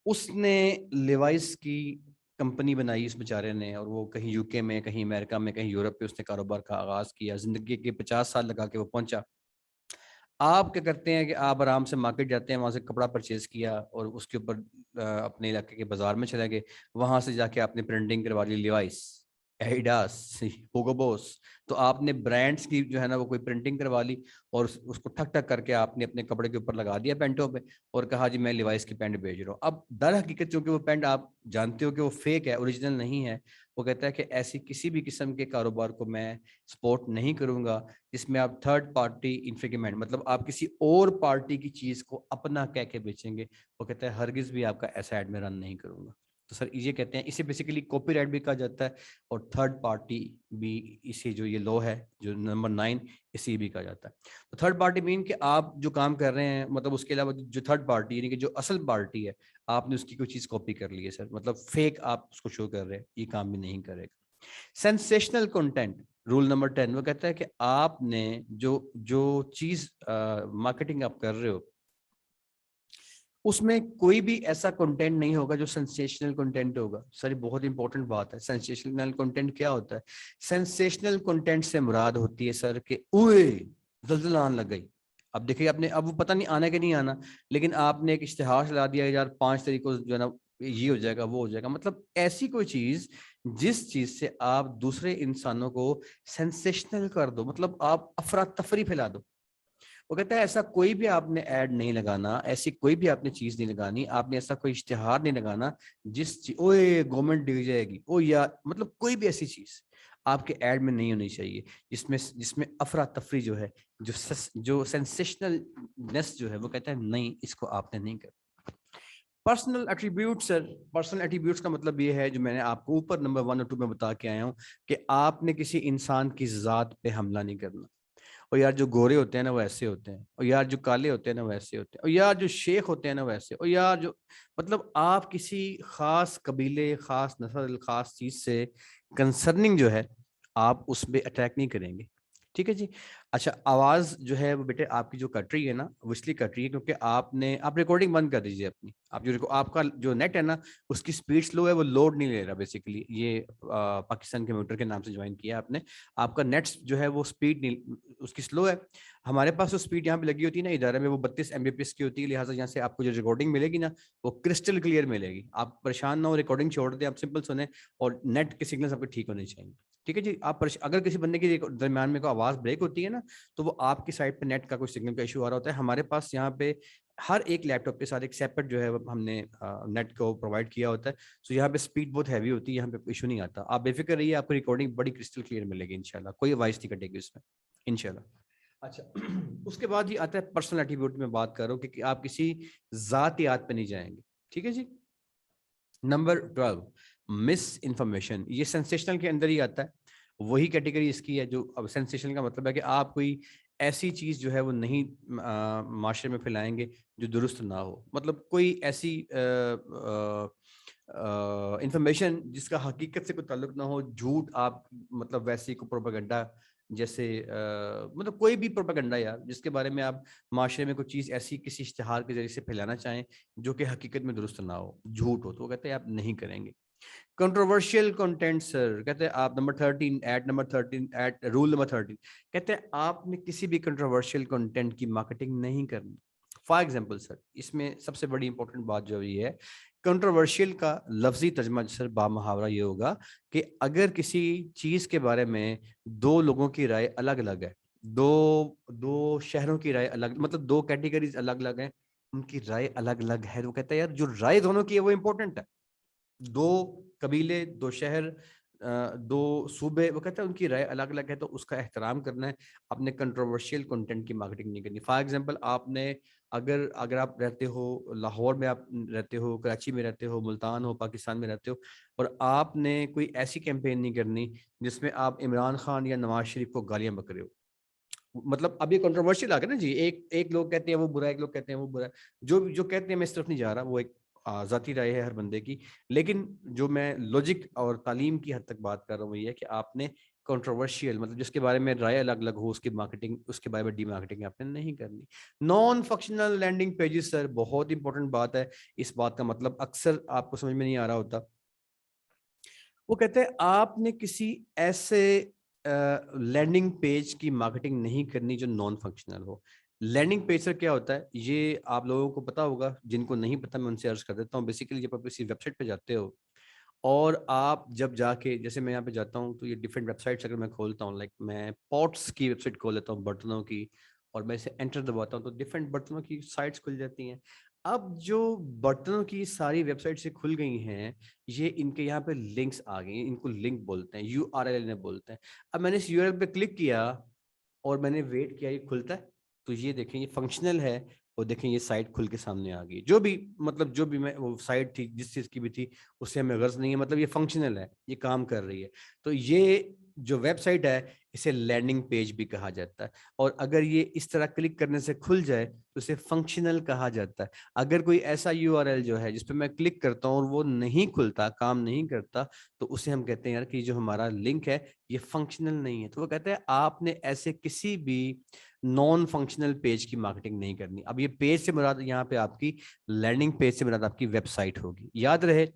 اس نے لیوائس کی کمپنی بنائی اس بیچارے نے، اور وہ کہیں یو کے میں، کہیں امریکہ میں، کہیں یورپ پہ اس نے کاروبار کا آغاز کیا، زندگی کے 50 سال لگا کے وہ پہنچا. آپ کیا کرتے ہیں کہ آپ آرام سے مارکیٹ جاتے ہیں، وہاں سے کپڑا پرچیز کیا اور اس کے اوپر اپنے علاقے کے بازار میں چلے گئے، وہاں سے جا کے آپ نے پرنٹنگ کروا لی لیوائس، ایڈیڈاس، ہوگو بوس. تو آپ نے برانڈس کی جو ہے نا وہ کوئی پرنٹنگ کروا لی اور اس کو ٹھک ٹھک کر کے آپ نے اپنے کپڑے کے اوپر لگا دیا پینٹوں پہ اور کہا جی میں لیوائس کی پینٹ بھیج رہا ہوں. اب در حقیقت چونکہ وہ پینٹ آپ جانتے ہو کہ وہ فیک ہے، اوریجنل نہیں ہے، وہ کہتا ہے کہ ایسی کسی بھی قسم کے کاروبار کو میں سپورٹ نہیں کروں گا جس میں آپ تھرڈ پارٹی انفرینگمنٹ مطلب آپ کسی اور پارٹی کی چیز کو اپنا کہہ کے بیچیں گے. وہ کہتا ہے ہرگز بھی آپ کا ایسا ایڈ میں رن نہیں کروں گا. تو سر یہ کہتے ہیں اسے بیسیکلی کاپی رائٹ بھی کہا جاتا ہے اور تھرڈ پارٹی بھی اسے جو یہ لو ہے جو نمبر 9 اسی بھی کہا جاتا ہے. تو تھرڈ پارٹی مین کہ آپ جو کام کر رہے ہیں مطلب اس کے علاوہ جو تھرڈ پارٹی یعنی کہ جو اصل پارٹی ہے آپ نے اس کی کوئی چیز کاپی کر لی ہے سر، مطلب فیک آپ اس کو شو کر رہے ہیں، یہ کام بھی نہیں کرے گا. سینسیشنل کنٹینٹ رول نمبر 10 وہ کہتا ہے کہ آپ نے جو چیز مارکیٹنگ آپ کر رہے ہو اس میں کوئی بھی ایسا کنٹینٹ نہیں ہوگا جو سینسیشنل کنٹینٹ ہوگا. سر بہت امپورٹنٹ بات ہے. سینسیشنل کنٹینٹ کیا ہوتا ہے؟ سینسیشنل کنٹینٹ سے مراد ہوتی ہے سر کہ اوئے زلزلہ آنے لگ گئی. اب دیکھیے آپ نے اب وہ پتہ نہیں آنا کہ نہیں آنا، لیکن آپ نے ایک اشتہار چلا دیا یار 5 تاریخ کو جو ہے نا یہ ہو جائے گا وہ ہو جائے گا. مطلب ایسی کوئی چیز جس چیز سے آپ دوسرے انسانوں کو سینسیشنل کر دو، مطلب آپ افراتفری پھیلا دو. وہ کہتا ہے ایسا کوئی بھی آپ نے ایڈ نہیں لگانا, ایسی کوئی بھی آپ نے چیز نہیں لگانی, آپ نے ایسا کوئی اشتہار نہیں لگانا اوے گورنمنٹ ڈگ جائے گی, او یا مطلب کوئی بھی ایسی چیز آپ کے ایڈ میں نہیں ہونی چاہیے جس میں افراتفری جو ہے, جو سینسیشنلنس جو ہے, وہ کہتا ہے نہیں, اس کو آپ نے نہیں کرنا. پرسنل ایٹریبیوٹ سر, پرسنل ایٹریبیوٹس کا مطلب یہ ہے جو میں نے آپ کو اوپر نمبر 1 اور 2 میں بتا کے آیا ہوں کہ آپ نے کسی انسان کی ذات پہ حملہ نہیں کرنا. اور یار جو گورے ہوتے ہیں نا وہ ایسے ہوتے ہیں, اور یار جو کالے ہوتے ہیں نا وہ ایسے ہوتے ہیں, اور یار جو شیخ ہوتے ہیں نا وہ ایسے, اور یار جو مطلب آپ کسی خاص قبیلے, خاص نسل, خاص چیز سے کنسرننگ جو ہے آپ اس پہ اٹیک نہیں کریں گے. ٹھیک ہے جی. اچھا, آواز جو ہے وہ بیٹے آپ کی جو کٹ رہی ہے نا وہ اس لیے کٹ رہی ہے کیونکہ آپ ریکارڈنگ بند کر دیجیے اپنی. آپ کا جو نیٹ ہے نا اس کی سپیڈ سلو ہے, وہ لوڈ نہیں لے رہا بیسیکلی. یہ پاکستان کمپیوٹر کے نام سے جوائن کیا آپ نے, آپ کا نیٹ جو ہے وہ سپیڈ نہیں, اس کی سلو ہے. ہمارے پاس جو سپیڈ یہاں پہ لگی ہوتی ہے نا ادارے میں, وہ 32 Mbps کی ہوتی ہے, لہٰذا یہاں سے آپ کو جو ریکارڈنگ ملے گی نا وہ کرسٹل کلیئر ملے گی. آپ پریشان نہ ہو, ریکارڈنگ چھوڑ دیں, آپ سمپل سنیں, اور نیٹ کے سگنلز آپ کے ٹھیک ہونے چاہیے. ٹھیک ہے جی. آپ اگر کسی بندے کے درمیان میں کوئی آواز بریک ہوتی ہے نا تو وہ آپ کی سائڈ پہ نیٹ کا کوئی سگنل کا ایشو آ رہا ہوتا ہے. ہمارے پاس یہاں پہ ہر ایک لیپ ٹاپ کے ساتھ ایک سیپریٹ جو ہے ہم نے نیٹ کو پرووائڈ کیا ہوتا ہے. سو یہاں پہ سپیڈ بہت ہیوی ہوتی ہے, یہاں پہ ایشو نہیں آتا. آپ بے فکر رہیے, آپ کو ریکارڈنگ بڑی کرسٹل کلیئر ملے گی انشاءاللہ, کوئی وائس نہیں کٹے گی اس میں انشاءاللہ. اچھا, اس کے بعد یہ آتا ہے پرسنل ایٹریبیوٹ میں بات کر رہا ہوں کہ آپ کسی ذاتیات پہ نہیں جائیں گے. ٹھیک ہے جی. نمبر 12 مس انفارمیشن, یہ سینسیشنل کے اندر ہی آتا ہے. وہی کیٹیگری اس کی ہے جو اب سینسیشنل کا مطلب ہے کہ آپ کوئی ایسی چیز جو ہے وہ نہیں معاشرے میں پھیلائیں گے جو درست نہ ہو. مطلب کوئی ایسی انفارمیشن جس کا حقیقت سے کوئی تعلق نہ ہو, جھوٹ آپ مطلب ویسے کو پروپیگنڈا, جیسے مطلب کوئی بھی پروپیگنڈا یار جس کے بارے میں آپ معاشرے میں کوئی چیز ایسی کسی اشتہار کے ذریعے سے پھیلانا چاہیں جو کہ حقیقت میں درست نہ ہو, جھوٹ ہو, تو وہ کہتے ہیں آپ نہیں کریں گے. کنٹروورشل کنٹینٹ سر, کہتے ہیں آپ number 13 at number 13 at roll number 13 کہتے ہیں آپ نے کسی بھی کنٹروورشل کنٹینٹ کی مارکیٹنگ نہیں کرنی. فار ایگزامپل سر, اس میں سب سے بڑی امپورٹنٹ بات جو یہ ہے, کنٹروورشل کا لفظی ترجمہ سر با محاورہ یہ ہوگا کہ اگر کسی چیز کے بارے میں دو لوگوں کی رائے الگ الگ ہے, دو شہروں کی رائے الگ, مطلب دو کیٹیگریز الگ الگ ہیں, ان کی رائے الگ الگ ہے, تو کہتا ہے یار جو رائے دونوں کی ہے وہ امپورٹنٹ ہے. دو قبیلے, دو شہر, دو صوبے, وہ کہتا ہے ان کی رائے الگ الگ ہے تو اس کا احترام کرنا ہے. آپ نے کنٹروورشل کنٹینٹ کی مارکیٹنگ نہیں کرنی. فار ایگزامپل, آپ نے اگر آپ رہتے ہو لاہور میں, آپ رہتے ہو کراچی میں, رہتے ہو ملتان ہو پاکستان میں رہتے ہو, اور آپ نے کوئی ایسی کیمپین نہیں کرنی جس میں آپ عمران خان یا نواز شریف کو گالیاں بک رہے ہو. مطلب اب یہ کنٹروورشل آ گیا نا جی, ایک لوگ کہتے ہیں وہ برا ہے, ایک لوگ کہتے ہیں وہ برا ہے. جو کہتے ہیں میں اس طرف نہیں جا رہا, وہ ایک ذاتی رائے ہے ہر بندے کی, لیکن جو میں لاجک اور تعلیم کی حد تک بات کر رہا ہوں وہ یہ ہے کہ آپ نے کنٹروورشیل مطلب جس کے بارے میں رائے الگ الگ ہو, اس کی مارکیٹنگ, اس کے بارے میں ڈی مارکیٹنگ آپ نے نہیں کرنی. نان فنکشنل لینڈنگ پیجز سر, بہت امپورٹنٹ بات ہے. اس بات کا مطلب اکثر آپ کو سمجھ میں نہیں آ رہا ہوتا. وہ کہتے ہیں آپ نے کسی ایسے لینڈنگ پیج کی مارکیٹنگ نہیں کرنی جو نان فنکشنل ہو. لینڈنگ پیج سے کیا ہوتا ہے یہ آپ لوگوں کو پتا ہوگا, جن کو نہیں پتا میں ان سے عرض کر دیتا ہوں. بیسیکلی جب آپ کسی ویب سائٹ پہ جاتے ہو اور آپ جب جا کے, جیسے میں یہاں پہ جاتا ہوں تو یہ ڈفرینٹ ویب سائٹس اگر میں کھولتا ہوں, لائک میں پاٹس کی ویب سائٹ کھول لیتا ہوں, برتنوں کی, اور میں اسے انٹر دباتا ہوں تو ڈفرینٹ برتنوں کی سائٹس کھل جاتی ہیں. اب جو برتنوں کی ساری ویب سائٹ سے کھل گئی ہیں, یہ ان کے یہاں پہ لنکس آ گئی ہیں, ان کو لنک بولتے ہیں, URL بولتے ہیں. اب میں نے اس URL پہ کلک کیا اور میں نے ویٹ کیا یہ کھلتا ہے, تو یہ دیکھیں یہ فنکشنل ہے, اور دیکھیں یہ سائٹ کھل کے سامنے آ گئی. جو بھی میں وہ سائٹ تھی جس چیز کی بھی تھی اس سے ہمیں غرض نہیں ہے, مطلب یہ فنکشنل ہے, یہ کام کر رہی ہے. تو یہ جو ویب سائٹ ہے اسے لینڈنگ پیج بھی کہا جاتا ہے, اور اگر یہ اس طرح کلک کرنے سے کھل جائے تو اسے فنکشنل کہا جاتا ہے. اگر کوئی ایسا URL جو ہے جس پہ میں کلک کرتا ہوں اور وہ نہیں کھلتا, کام نہیں کرتا, تو اسے ہم کہتے ہیں یار کہ جو ہمارا لنک ہے یہ فنکشنل نہیں ہے. تو وہ کہتے ہیں آپ نے ایسے کسی بھی نان فنکشنل پیج کی مارکیٹنگ نہیں کرنی. اب یہ پیج سے مراد یہاں پہ آپ کی لینڈنگ پیج سے مراد آپ کی ویب سائٹ ہوگی. یاد رہے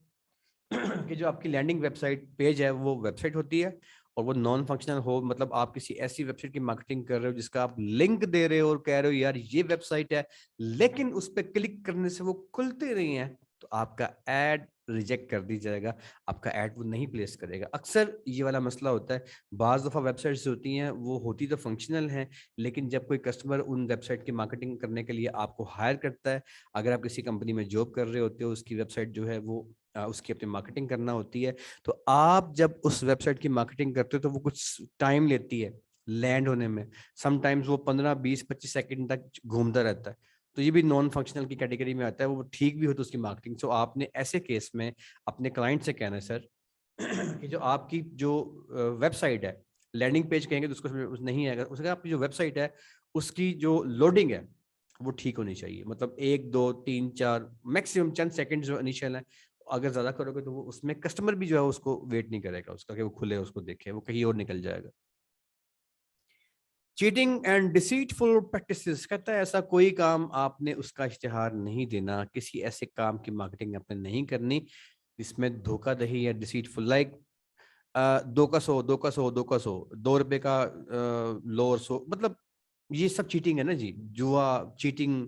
کہ جو آپ کی لینڈنگ ویب سائٹ پیج ہے وہ ویب سائٹ ہوتی ہے, اور وہ نان فنکشنل ہو مطلب آپ کسی ایسی ویب سائٹ کی مارکیٹنگ کر رہے ہو جس کا آپ لنک دے رہے ہو اور کہہ رہے ہو یار یہ ویب سائٹ ہے, لیکن اس پہ کلک کرنے سے وہ کھلتے نہیں ہیں, تو آپ کا ایڈ ریجیکٹ کر دی جائے گا, آپ کا ایڈ وہ نہیں پلیس کرے گا. اکثر یہ والا مسئلہ ہوتا ہے. بعض دفعہ ویب سائٹس ہوتی ہیں وہ ہوتی تو فنکشنل ہیں, لیکن جب کوئی کسٹمر ان ویب سائٹ کی مارکیٹنگ کرنے کے لیے آپ کو ہائر کرتا ہے, اگر آپ کسی کمپنی میں جاب کر رہے ہوتے ہو, اس کی ویب سائٹ جو ہے وہ اس کی اپنی مارکیٹنگ کرنا ہوتی ہے, تو آپ جب اس ویب سائٹ کی مارکیٹنگ کرتے ہو تو وہ کچھ ٹائم لیتی ہے لینڈ ہونے میں. سم ٹائمز وہ 15 20 25 سیکنڈ تک گھومتا رہتا ہے, تو یہ بھی نان فنکشنل کی کیٹیگری میں آتا ہے. وہ ٹھیک بھی ہو تو اس کی مارکیٹنگ. سو آپ نے ایسے کیس میں اپنے کلائنٹ سے کہنا ہے سر کہ جو آپ کی جو ویب سائٹ ہے, لینڈنگ پیج کہیں گے تو اس کو نہیں آئے گا, اس کا آپ کی جو ویب سائٹ ہے اس کی جو لوڈنگ ہے وہ ٹھیک ہونی چاہیے. مطلب 1 2 3 4 میکسیمم چند سیکنڈ جو انیشیل ہے, اگر زیادہ کرو گے تو وہ اس میں کسٹمر بھی جو ہے اس کو ویٹ نہیں کرے گا اس کا کہ وہ کھلے اس کو دیکھے, وہ کہیں اور نکل جائے گا. چیٹنگ اینڈ ڈیسیٹفل پریکٹسز, کہتا ہے ایسا کوئی کام آپ نے اس کا اشتہار نہیں دینا, کسی ایسے کام کی مارکیٹنگ آپ نے نہیں کرنی جس میں دھوکہ دہی یا ڈیسیٹفل, لائک 2 کا 100 2 کا 100 2 کا 100 2 روپے کا لوور 100, مطلب یہ سب چیٹنگ ہے نا جی. جوا چیٹنگ,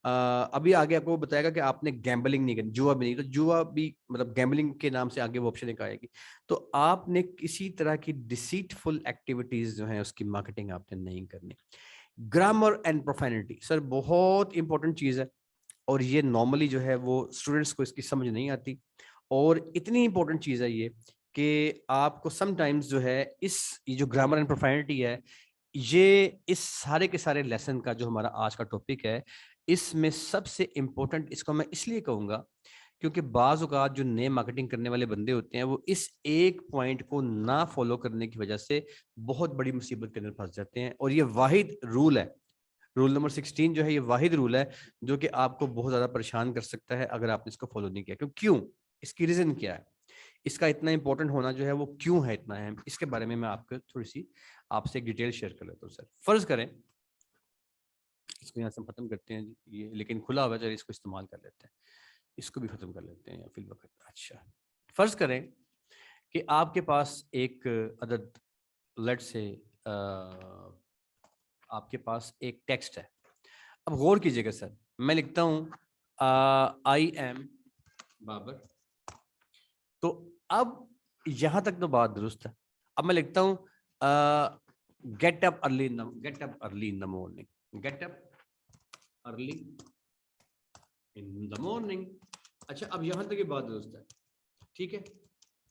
ابھی آگے آپ کو بتائے گا کہ آپ نے گیمبلنگ نہیں کرنی, جوا بھی نہیں, تو جوا بھی مطلب گیمبلنگ کے نام سے آگے وہ آپشن ایک آئے گی. تو آپ نے کسی طرح کی ڈیسیٹفل ایکٹیویٹیز جو ہیں اس کی مارکیٹنگ آپ نے نہیں کرنی. گرامر اینڈ پروفینٹی, سر بہت امپورٹنٹ چیز ہے, اور یہ نارملی جو ہے وہ اسٹوڈنٹس کو اس کی سمجھ نہیں آتی, اور اتنی امپورٹنٹ چیز ہے یہ کہ آپ کو سم ٹائمز جو ہے یہ جو گرامر اینڈ پروفینٹی ہے, یہ اس سارے کے سارے لیسن کا جو ہمارا آج کا ٹاپک ہے, اس میں سب سے امپورٹنٹ اس کو میں اس لیے کہوں گا کیونکہ بعض اوقات جو نئے مارکیٹنگ کرنے والے بندے ہوتے ہیں وہ اس ایک پوائنٹ کو نہ فالو کرنے کی وجہ سے بہت بڑی مصیبت کے اندر پھنس جاتے ہیں. اور یہ واحد رول ہے, رول نمبر 16 جو ہے, یہ واحد رول ہے جو کہ آپ کو بہت زیادہ پریشان کر سکتا ہے اگر آپ نے اس کو فالو نہیں کیا. کیوں, اس کی ریزن کیا ہے, اس کا اتنا امپورٹنٹ ہونا جو ہے وہ کیوں ہے اتنا اہم, اس کے بارے میں آپ کو تھوڑی سی آپ سے ایک ڈیٹیل شیئر کر لیتا ہوں. سر فرض کریں, اس کو یہاں سے ہم ختم کرتے ہیں جی, یہ لیکن کھلا ہوا ہے, چلیے اس کو استعمال کر لیتے ہیں, اس کو بھی ختم کر لیتے ہیں فی الوقت. اچھا, فرض کریں کہ آپ کے پاس ایک عدد, لیٹ سے آپ کے پاس ایک ٹیکسٹ ہے. اب غور کیجیے گا سر, میں لکھتا ہوں آئی ایم بابر, تو اب یہاں تک تو بات درست ہے. اب میں لکھتا ہوں get up early in the morning, get up early in the morning. اچھا, اب یہاں تک یہ بات درست ہے, ٹھیک ہے.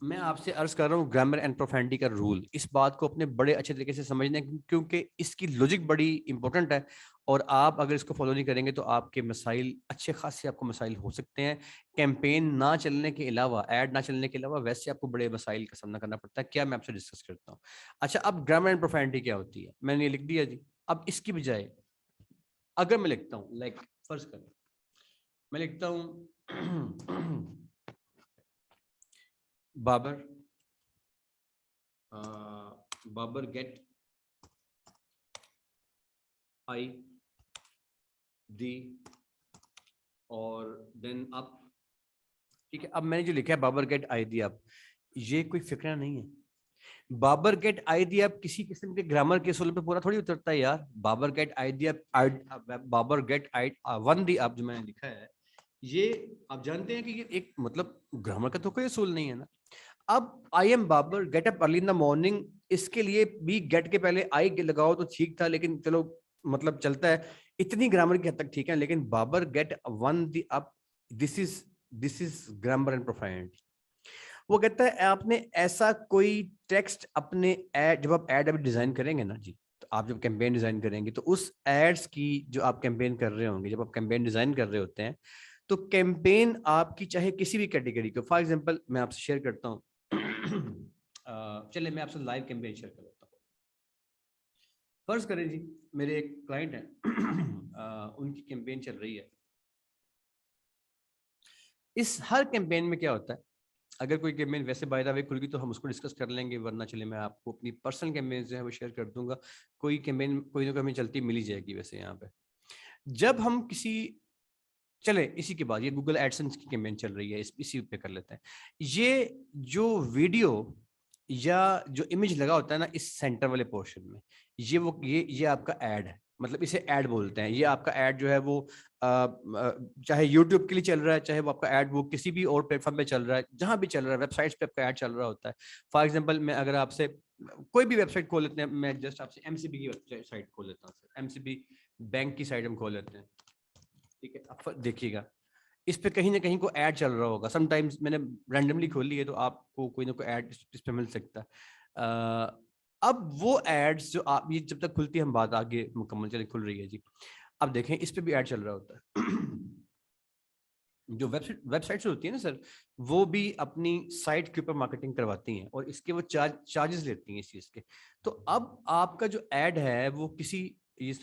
میں آپ سے عرض کر رہا ہوں گرامر اینڈ پروفینٹی کا رول, اس بات کو اپنے بڑے اچھے طریقے سے سمجھنا ہے کیونکہ اس کی لوجک بڑی امپورٹنٹ ہے, اور آپ اگر اس کو فالو نہیں کریں گے تو آپ کے مسائل اچھے خاصے آپ کو مسائل ہو سکتے ہیں. کیمپین نہ چلنے کے علاوہ, ایڈ نہ چلنے کے علاوہ ویسے آپ کو بڑے مسائل کا سامنا کرنا پڑتا ہے. کیا میں آپ سے ڈسکس کرتا ہوں. اچھا, اب گرامر اینڈ پروفینٹی کیا ہوتی ہے, میں نے یہ لکھ دیا جی. اب اس کی بجائے اگر میں لکھتا ہوں, لائک فرض کریں میں لکھتا ہوں بابر گیٹ آئی دی اور دین اپ, ٹھیک ہے. اب میں نے جو لکھا ہے بابر گیٹ آئی دی اپ, یہ کوئی فکرہ نہیں ہے. بابر گیٹ آئی دی اپ کسی قسم کے گرامر کے اصول پہ پورا تھوڑی اترتا ہے یار. Babar get I the up, Babar get one the up جو میں نے لکھا ہے, یہ آپ جانتے ہیں کہ یہ ایک مطلب گرامر کا تو کوئی اصول نہیں ہے نا. اب I am Babar get up early in the morning, اس کے لیے بھی گیٹ کے پہلے آئی لگاؤ تو ٹھیک تھا, لیکن چلو مطلب چلتا ہے, اتنی گرامر کی حد تک ٹھیک ہے. لیکن Babar get one the up, this is grammar and profanity. وہ کہتا ہے آپ نے ایسا کوئی ٹیکسٹ اپنے ایڈ, جب آپ ایڈ ابھی ڈیزائن کریں گے نا جی, تو آپ جب کیمپین ڈیزائن کریں گے تو اس ایڈس کی جو آپ کیمپین کر رہے ہوں گے, جب آپ کیمپین ڈیزائن کر رہے ہوتے ہیں تو کیمپین آپ کی چاہے کسی بھی کیٹیگری کو, فار ایگزامپل میں آپ سے شیئر کرتا ہوں, چلے میں آپ سے لائیو کیمپین شیئر کر لیتا ہوں. فرض کریں جی میرے ایک کلائنٹ ہیں, ان کی کیمپین چل رہی ہے. اس ہر کیمپین میں کیا ہوتا ہے, اگر کوئی کیمپین ویسے بائی دا وے کھل گئی تو ہم اس کو ڈسکس کر لیں گے, ورنہ چلے میں آپ کو اپنی پرسنل کیمپین جو ہے وہ شیئر کر دوں گا. کوئی کیمپین کوئی نہ کوئی ہمیں چلتی مل ہی جائے گی ویسے یہاں پہ. جب ہم کسی, چلے اسی کے بعد یہ گوگل ایڈسنس کی کیمپین چل رہی ہے, اسی پہ کر لیتے ہیں. یہ جو ویڈیو یا جو امیج لگا ہوتا ہے نا اس سینٹر والے پورشن میں, یہ آپ کا ایڈ ہے. مطلب اسے ایڈ بولتے ہیں. یہ آپ کا ایڈ جو ہے وہ چاہے یوٹیوب کے لیے چل رہا ہے, چاہے وہ آپ کا ایڈ وہ کسی بھی اور پلیٹ فارم پہ چل رہا ہے, جہاں بھی چل رہا ہے, ویب سائٹس پہ آپ کا ایڈ چل رہا ہوتا ہے. فار ایگزامپل میں اگر آپ سے کوئی بھی ویب سائٹ کھول لیتے ہیں, میں جسٹ آپ سے ایم سی بی کی ویب سائٹ کھول لیتا ہوں. ایم سی بی بینک کی سائٹ ہم کھول لیتے ہیں, ٹھیک ہے. اب دیکھیے گا اس پہ کہیں نہ کہیں کو ایڈ چل رہا ہوگا. سم ٹائمز میں نے رینڈملی کھولی ہے تو آپ کو کوئی نہ کوئی ایڈ اس پہ مل سکتا ہے. اب وہ ایڈس جو آپ, یہ جب تک کھلتی ہے ہم بات آگے مکمل چلے, کھل رہی ہے جی. اب دیکھیں اس پہ بھی ایڈ چل رہا ہوتا ہے. جو ویب سائٹس ہوتی ہیں نا سر, وہ بھی اپنی سائٹ کے اوپر مارکیٹنگ کرواتی ہیں اور اس کے وہ چارجز لیتی ہیں اس چیز کے. تو اب آپ کا جو ایڈ ہے وہ کسی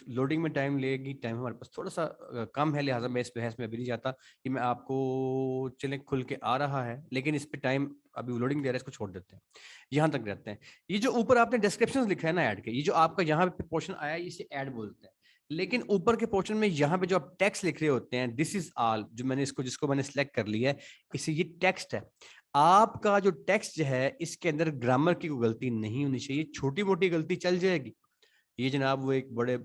لوڈنگ میں ٹائم لے گی, ٹائم ہمارے پاس تھوڑا سا کم ہے, لہٰذا میں اس بحث میں ابھی نہیں جاتا کہ میں آپ کو چلیں کھل کے آ رہا ہے, لیکن اس پہ ٹائم ابھی لوڈنگ دے رہا ہے, اس کو چھوڑ دیتے ہیں, یہاں تک رہتے ہیں. یہ جو اوپر آپ نے ڈسکرپشن لکھا ہے نا ایڈ کے, یہ جو آپ کا یہاں پہ پورشن آیا ہے اسے ایڈ بولتے ہیں. لیکن اوپر کے پورشن میں یہاں پہ جو آپ ٹیکسٹ لکھ رہے ہوتے ہیں, دس از آل, جو میں نے اس کو جس کو میں نے سلیکٹ کر لیا ہے اسے یہ ٹیکسٹ ہے. آپ کا جو ٹیکسٹ ہے اس کے اندر گرامر کی کوئی غلطی نہیں ہونی چاہیے, چھوٹی موٹی غلطی چل جائے گی. یہ جناب وہ ایک بڑے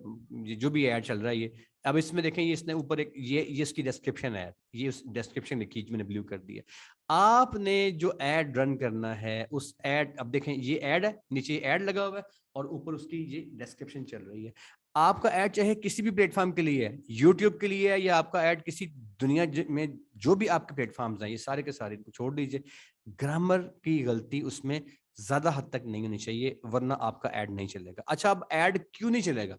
جو بھی ایڈ چل رہا ہے یہ, اب اس میں دیکھیں یہ اس نے اوپر ایک یہ اس کی ڈسکرپشن ہے, یہ ڈسکرپشن لکھی میں نے بلیو کر دی ہے. آپ نے جو ایڈ رن کرنا ہے اس ایڈ, اب دیکھیں یہ ایڈ ہے, نیچے ایڈ لگا ہوا ہے اور اوپر اس کی یہ ڈسکرپشن چل رہی ہے. آپ کا ایڈ چاہے کسی بھی پلیٹ فارم کے لیے ہے, یوٹیوب کے لیے ہے, یا آپ کا ایڈ کسی دنیا میں جو بھی آپ کے پلیٹ فارمز ہیں, یہ سارے کے سارے کو چھوڑ دیجئے. گرامر کی غلطی اس میں زیادہ حد تک نہیں ہونی چاہیے, ورنہ آپ کا ایڈ نہیں چلے گا. اچھا اب ایڈ کیوں نہیں چلے گا,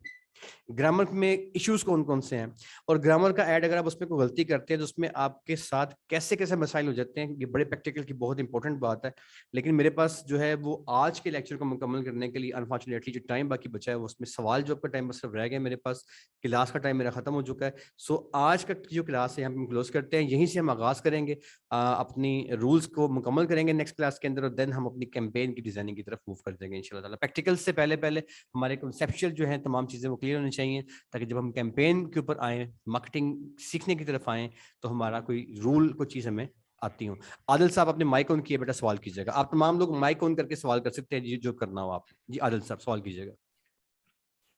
گرامر میں ایشوز کون کون سے ہیں, اور گرامر کا ایڈ اگر آپ اس میں کوئی غلطی کرتے ہیں تو اس میں آپ کے ساتھ کیسے کیسے مسائل ہو جاتے ہیں. یہ بڑے پریکٹیکل کی بہت انپورٹنٹ بات ہے, لیکن میرے پاس جو ہے وہ آج کے لیکچر کو مکمل کرنے کے لیے انفارچونیٹلی جو ٹائم باقی بچا ہے اس میں سوال جو آپ کا ٹائم صرف رہ گیا میرے پاس, کلاس کا ٹائم میرا ختم ہو چکا ہے. سو آج کا جو کلاس ہے ہم کلوز کرتے ہیں, یہیں سے ہم آغاز کریں گے, اپنی رولز کو مکمل کریں گے نیکسٹ کلاس کے اندر, اور دین ہم اپنی کیمپین کی ڈیزائننگ کی طرف موو کر دیں گے انشاءاللہ تعالیٰ. پریکٹیکل سے پہلے ہمارے کنسیپچل جو ہیں تمام چیزیں وہ کلیئر ہونی چاہیے, تاکہ جب ہم کیمپین کے اوپر آئیں, مارکیٹنگ سیکھنے کی طرف آئیں, تو ہمارا کوئی رول کوئی چیز ہمیں آتی ہوں. عادل صاحب اپنے مائک آن کیے بیٹا, سوال کیجیے گا. آپ تمام لوگ مائک آن کر کے سوال کر سکتے ہیں جی, جو کرنا ہو آپ. جی عادل صاحب سوال کیجیے گا.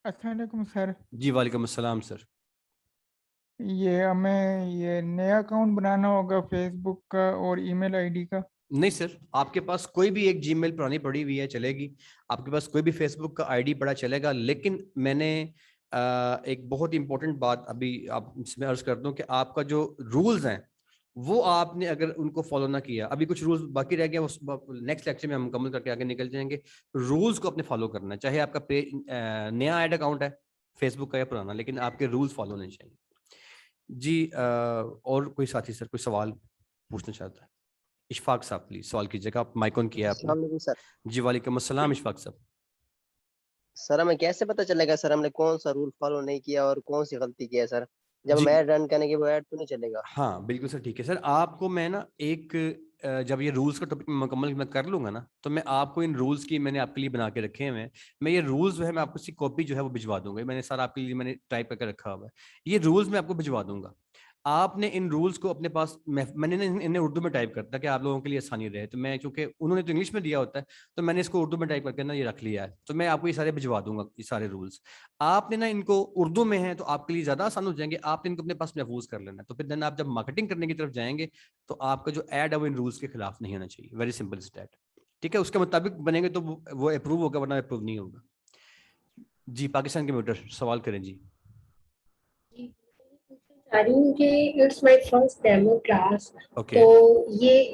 السلام علیکم سر. جی وعلیکم السلام سر. یہ ہمیں یہ نیا اکاؤنٹ بنانا ہوگا فیس بک کا اور ای میل آئی ڈی کا؟ نہیں سر, آپ کے پاس کوئی بھی ایک جی میل پرانی پڑی ہوئی ہے چلے گی, آپ کے پاس کوئی بھی فیس بک کا آئی ڈی پڑا چلے گا. لیکن میں نے ایک بہت امپورٹنٹ بات ابھی آپ اس میں عرض کر دوں کہ آپ کا جو رولز ہیں وہ آپ نے اگر ان کو فالو نہ کیا, ابھی کچھ رولز باقی رہ گئے, نیکسٹ لیکچر میں ہم مکمل کر کے آگے نکل جائیں گے. رولز کو اپنے فالو کرنا ہے, چاہے آپ کا نیا ایڈ اکاؤنٹ ہے فیس بک کا یا پرانا, لیکن آپ کے رولز فالو نہیں چاہیے. جی اور کوئی ساتھی سر کوئی سوال پوچھنا چاہتا ہے؟ اشفاق صاحب پلیز سوال کیجیے گا, آپ مائک آن کیا آپ نے. السلام علیکم سر. جی وعلیکم السلام اشفاق صاحب. سر ہمیں کیسے پتہ چلے گا سر ہم نے کون سا رول فالو نہیں کیا اور کون سی غلطی کی ہے سر, جب ہم جی ایڈ رن کرنے کے وہ ایڈ تو نہیں چلے گا؟ ہاں بالکل سر, ٹھیک ہے سر. آپ کو میں نا ایک جب یہ رولز کا ٹاپک مکمل میں کر لوں گا نا, تو میں آپ کو ان رولز کی میں نے آپ کے لیے بنا کے رکھے ہیں. میں یہ رولز جو ہے میں آپ کو اس کی کاپی جو ہے وہ بھجوا دوں گا. میں نے سارا آپ کے لیے میں نے ٹائپ کر کے رکھا ہوا ہے. یہ رولز میں آپ کو بھجوا دوں گا. آپ نے ان رولز کو اپنے پاس, میں نے انہیں اردو میں ٹائپ کرتا کہ آپ لوگوں کے لیے آسانی رہے, تو میں چونکہ انہوں نے تو انگلش میں دیا ہوتا ہے تو میں نے اس کو اردو میں ٹائپ کر کے نا یہ رکھ لیا ہے. تو میں آپ کو یہ سارے بھجوا دوں گا, یہ سارے رولز آپ نے نا ان کو اردو میں ہیں تو آپ کے لیے زیادہ آسان ہو جائیں گے. آپ نے ان کو اپنے پاس محفوظ کر لینا, تو پھر دین آپ جب مارکیٹنگ کرنے کی طرف جائیں گے تو آپ کا جو ایڈ ہے وہ ان رولز کے خلاف نہیں ہونا چاہیے. ویری سمپل از دیٹ, ٹھیک ہے. اس کے مطابق بنیں گے تو وہ اپروو ہوگا, ورنہ اپروو نہیں ہوگا. جی پاکستان کے میٹر سوال کریں. جی چاہ رہی ہوں کہ it's my first demo class, okay تو یہ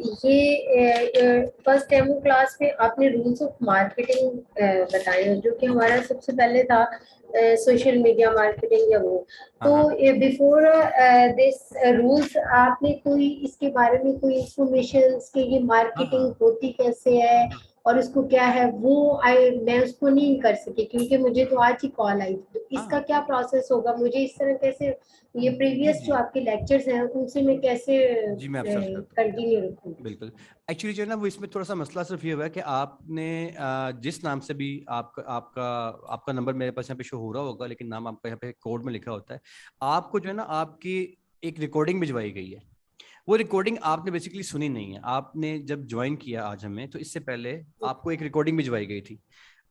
فرسٹ ڈیمو کلاس میں آپ نے رولس آف مارکیٹنگ بتائے, جو کہ ہمارا سب سے پہلے تھا سوشل میڈیا مارکیٹنگ یا وہ. تو بیفور دس رولس آپ نے کوئی اس کے بارے میں کوئی انفارمیشن کہ یہ مارکیٹنگ ہوتی کیسے ہے اور اس کو کیا ہے, وہ میں اس کو نہیں کر سکی کیونکہ مجھے تو آج ہی کال آئی تھی. تو اس کا کیا پروسیس ہوگا, مجھے اس طرح کیسے یہ پریویس جو آپ کے لیکچرز ہیں ان سے میں کیسے جی میں آپ سرچ کرتا ہوں. کنٹینیو رکھوں؟ بالکل. ایکچولی جو ہے نا وہ اس میں تھوڑا سا مسئلہ صرف یہ ہوا ہے کہ آپ نے جس نام سے بھی آپ کا نمبر میرے پاس یہاں پہ شو ہو رہا ہوگا, لیکن نام آپ کا یہاں پہ کوڈ میں لکھا ہوتا ہے. آپ کو جو ہے نا آپ کی ایک ریکارڈنگ بھجوائی گئی ہے. وہ ریکارڈنگ آپ نے بیسیکلی سنی نہیں ہے. آپ نے جب جوائن کیا آج ہمیں تو اس سے پہلے آپ کو ایک ریکارڈنگ بھجوائی گئی تھی.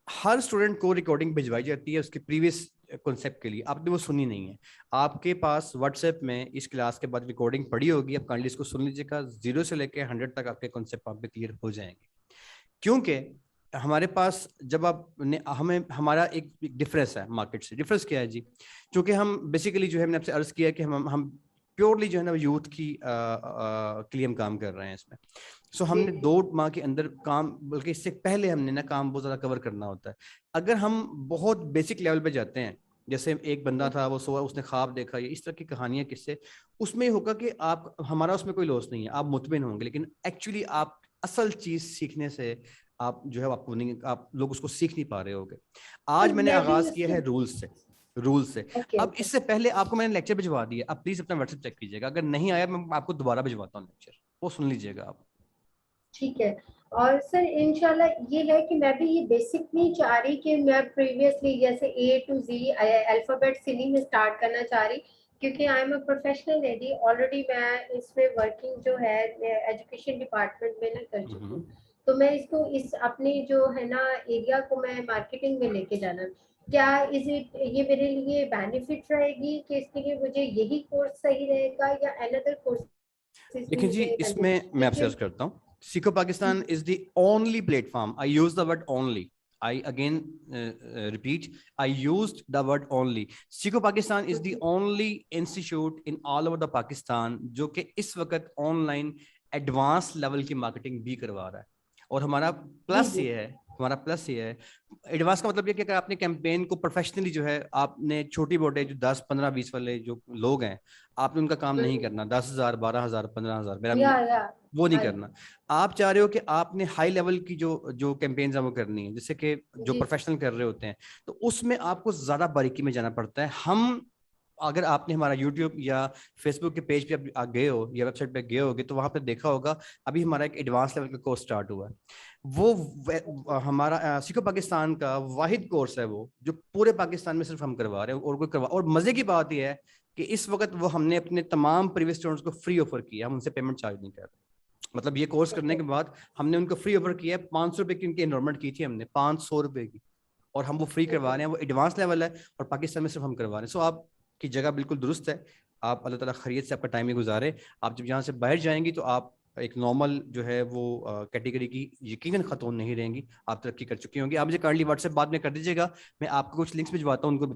ہر اسٹوڈنٹ کو ریکارڈنگ بھجوائی جاتی ہے اس کے پریویس کنسیپٹ کے لیے. آپ نے وہ سنی نہیں ہے. آپ کے پاس واٹس ایپ میں اس کلاس کے بعد ریکارڈنگ پڑی ہوگی, آپ کائنڈلی اس کو سن لیجیے گا. 0 سے لے کے 100 تک آپ کے کنسیپٹ آپ پہ کلیئر ہو جائیں گے. کیونکہ ہمارے پاس جب آپ نے ہمارا ایک ڈفرینس ہے مارکیٹ سے. ڈفرینس کیا ہے جی؟ چونکہ ہم بیسیکلی جو ہے, ہم نے آپ سے عرض کیا کہ ہم پیورلی جو ہے نا یوتھ کی کے لیے ہم کام کر رہے ہیں اس میں. سو ہم نے 2 ماہ کے اندر کام, بلکہ اس سے پہلے ہم نے نا کام بہت زیادہ کور کرنا ہوتا ہے. اگر ہم بہت بیسک لیول پہ جاتے ہیں, جیسے ایک بندہ تھا وہ سو اس نے خواب دیکھا, یہ اس طرح کی کہانیاں کس سے, اس میں یہ ہوگا کہ آپ, ہمارا اس میں کوئی لاس نہیں ہے, آپ مطمئن ہوں گے. لیکن ایکچولی آپ اصل چیز سیکھنے سے آپ جو ہے آپ لوگ اس کو سیکھ نہیں پا رہے ہوگے. آج میں نے آغاز کیا ہے رولز سے. اب اس سے پہلے آپ کو میں نے لیکچر بھجوا دیا, اب پلیز اپنا واٹس ایپ چیک کیجیے گا. اگر نہیں آیا میں آپ کو دوبارہ بھجواتا ہوں لیکچر, وہ سن لیجیے گا آپ. ٹھیک ہے. اور سر انشاءاللہ یہ ہے کہ میں بھی یہ بیسک نہیں چاہ رہی کہ میں پریویسلی جیسے A to Z الفابیٹ سے نہیں میں اسٹارٹ کرنا چاہ رہی, کیونکہ I am a professional lady already. میں اس میں ورکنگ جو ہے ایجوکیشن ڈپارٹمنٹ میں نہ کر چکی ہوں, تو میں اس کو اس اپنے جو ہے نا ایریا کو میں مارکیٹنگ میں لے کے جانا. کیا یہ میرے لیے بینیفٹ رہے گی کہ اس کے لیے مجھے یہی کورس صحیح رہے گا یا another کورس؟ دیکھیں جی, اس میں میں آپ سے عرض کرتا ہوں, سیکھو Pakistan is the only platform. I use the word only. I again repeat, I used the word only. سیکھو Pakistan is the only institute in all over the Pakistan جو کہ اس وقت آن لائن ایڈوانس لیول کی مارکیٹنگ بھی کروا رہا ہے. اور ہمارا پلس یہ ہے, ایڈوانس کا مطلب یہ کہ اگر آپ نے کیمپین کو پروفیشنلی جو ہے, آپ نے چھوٹی موٹے جو 10 15 20 والے جو لوگ ہیں, آپ نے ان کا کام نہیں کرنا 10,000 12,000 15,000 میرا وہ نہیں کرنا. آپ چاہ رہے ہو کہ آپ نے ہائی لیول کی جو کیمپینز ہیں وہ کرنی ہے, جیسے کہ جو پروفیشنل کر رہے ہوتے ہیں, تو اس میں آپ کو زیادہ باریکی میں جانا پڑتا ہے. ہم اگر آپ نے ہمارا یوٹیوب یا فیس بک کے پیج پہ گئے ہو یا ویب سائٹ پہ گئے ہوگے تو وہاں پہ دیکھا ہوگا ابھی ہمارا ایک ایڈوانس لیول کا کورس سٹارٹ ہوا ہے. وہ ہمارا سیکھو پاکستان کا واحد کورس ہے وہ جو پورے پاکستان میں صرف ہم کروا رہے ہیں اور کوئی کروا. اور مزے کی بات یہ ہے کہ اس وقت وہ ہم نے اپنے تمام پریویس اسٹوڈنٹس کو فری آفر کیا, ہم ان سے پیمنٹ چارج نہیں کر رہے. مطلب یہ کورس کرنے کے بعد ہم نے ان کو فری آفر کیا ہے. 500 روپے کی ان کی انرولمنٹ کی تھی ہم نے, 500 روپے کی, اور ہم وہ فری کروا رہے ہیں. وہ ایڈوانس لیول ہے اور پاکستان میں صرف ہم کروا رہے ہیں. سو آپ کی جگہ بالکل درست ہے, آپ اللہ تعالیٰ خیریت سے آپ کا ٹائم میں گزارے. آپ جب یہاں سے باہر جائیں گی تو آپ ایک نارمل جو ہے وہ کیٹیگری کی یقیناً خاتون نہیں رہیں گی, آپ ترقی کر چکی ہوں گی. آپ مجھے کائنڈلی واٹس ایپ بعد میں کر دیجیے گا, میں آپ کو کچھ لنکس بھجواتا ہوں, ان کو